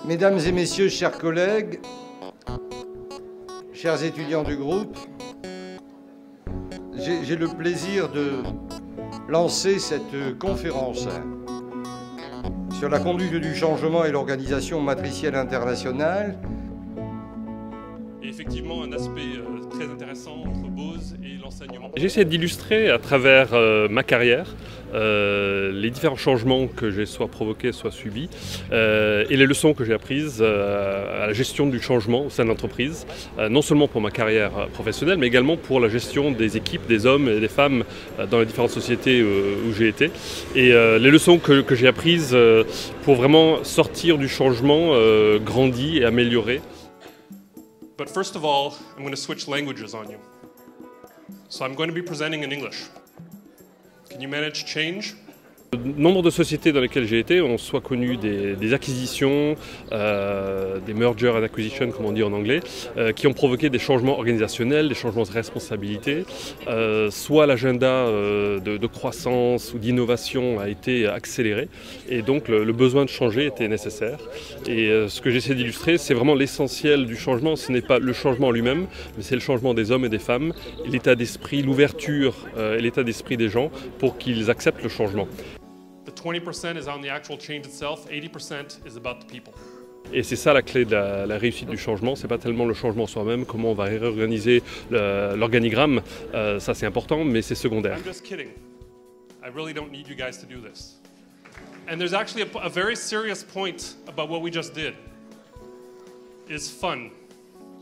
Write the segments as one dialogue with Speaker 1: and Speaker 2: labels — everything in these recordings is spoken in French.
Speaker 1: Mesdames et messieurs, chers collègues, chers étudiants du groupe, j'ai le plaisir de lancer cette conférence sur la conduite du changement et l'organisation matricielle internationale.
Speaker 2: Et effectivement, un aspect très intéressant entre Bose et l'enseignement.
Speaker 3: J'essaie d'illustrer à travers ma carrière les différents changements que j'ai soit provoqués, soit subis, et les leçons que j'ai apprises à la gestion du changement au sein de l'entreprise, non seulement pour ma carrière professionnelle, mais également pour la gestion des équipes, des hommes et des femmes dans les différentes sociétés où j'ai été. Et les leçons que j'ai apprises pour vraiment sortir du changement, grandir et améliorer.
Speaker 2: But first of all, I'm going to switch languages on you. So I'm going to be presenting in English. Can you manage change?
Speaker 3: Nombre de sociétés dans lesquelles j'ai été ont soit connu des acquisitions, des mergers and acquisitions comme on dit en anglais, qui ont provoqué des changements organisationnels, des changements de responsabilité, soit l'agenda de croissance ou d'innovation a été accéléré et donc le besoin de changer était nécessaire. Et ce que j'essaie d'illustrer, c'est vraiment l'essentiel du changement. Ce n'est pas le changement lui-même, mais c'est le changement des hommes et des femmes, l'état d'esprit, l'ouverture et l'état d'esprit des gens pour qu'ils acceptent le changement.
Speaker 2: The 20% is on the actual change itself, 80% is about the people.
Speaker 3: Et c'est ça la clé de la réussite du changement, c'est pas tellement le changement soi-même, comment on va réorganiser l'organigramme, ça c'est important, mais c'est secondaire.
Speaker 2: I'm just kidding. I really don't need you guys to do this. And there's actually a very serious point about what we just did. Is fun.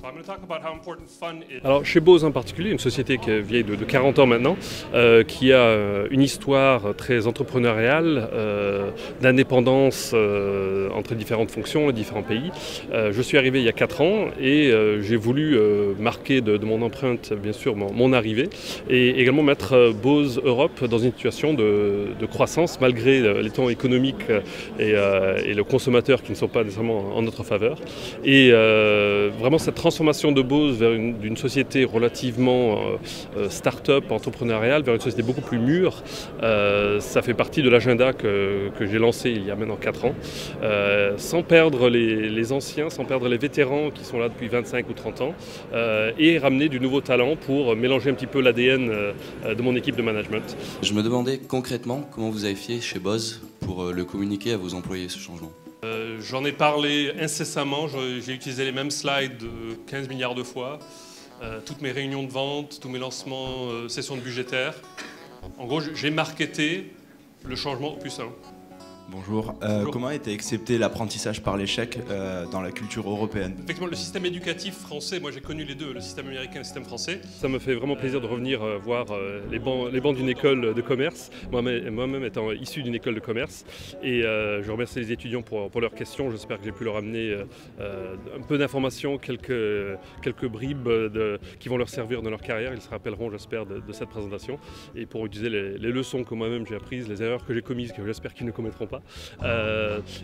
Speaker 2: So I'm going to talk about how important fun is.
Speaker 3: Alors chez Bose en particulier, une société qui est vieille de 40 ans maintenant, qui a une histoire très entrepreneuriale, d'indépendance entre différentes fonctions et différents pays. Je suis arrivé il y a 4 ans et j'ai voulu marquer de mon empreinte bien sûr mon arrivée et également mettre Bose Europe dans une situation de croissance malgré les temps économiques et le consommateur qui ne sont pas nécessairement en notre faveur. Et vraiment cette transformation de Bose vers d'une société relativement start-up, entrepreneuriale, vers une société beaucoup plus mûre, ça fait partie de l'agenda que j'ai lancé il y a maintenant 4 ans, sans perdre les anciens, sans perdre les vétérans qui sont là depuis 25 ou 30 ans, et ramener du nouveau talent pour mélanger un petit peu l'ADN de mon équipe de management.
Speaker 4: Je me demandais concrètement comment vous avez fait chez Bose pour le communiquer à vos employés, ce changement.
Speaker 2: J'en ai parlé incessamment, j'ai utilisé les mêmes slides 15 milliards de fois, toutes mes réunions de vente, tous mes lancements, sessions de budgétaires. En gros, j'ai marketé le changement au plus 1.
Speaker 5: Bonjour. Comment a été accepté l'apprentissage par l'échec dans la culture européenne?
Speaker 2: Effectivement, le système éducatif français, moi j'ai connu les deux, le système américain et le système français.
Speaker 3: Ça me fait vraiment plaisir de revenir voir les bancs d'une école de commerce, moi-même étant issu d'une école de commerce. Et je remercie les étudiants pour leurs questions. J'espère que j'ai pu leur amener un peu d'informations, quelques bribes qui vont leur servir dans leur carrière. Ils se rappelleront, j'espère, de cette présentation. Et pour utiliser les leçons que moi-même j'ai apprises, les erreurs que j'ai commises, que j'espère qu'ils ne commettront pas.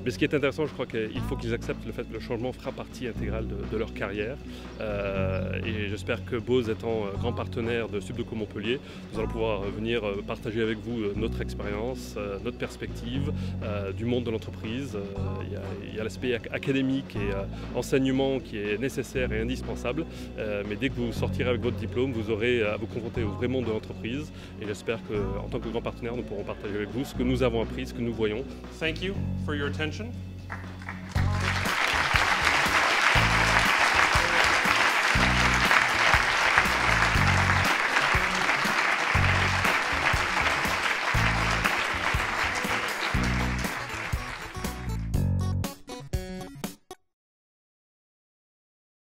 Speaker 3: Mais ce qui est intéressant, je crois qu'il faut qu'ils acceptent le fait que le changement fera partie intégrale de leur carrière. Et j'espère que Bose étant grand partenaire de Subdeco Montpellier, nous allons pouvoir venir partager avec vous notre expérience, notre perspective du monde de l'entreprise. Il y a l'aspect académique et enseignement qui est nécessaire et indispensable. Mais dès que vous sortirez avec votre diplôme, vous aurez à vous confronter au vrai monde de l'entreprise. Et j'espère qu'en tant que grand partenaire, nous pourrons partager avec vous ce que nous avons appris, ce que nous voyons.
Speaker 2: Thank you for your attention.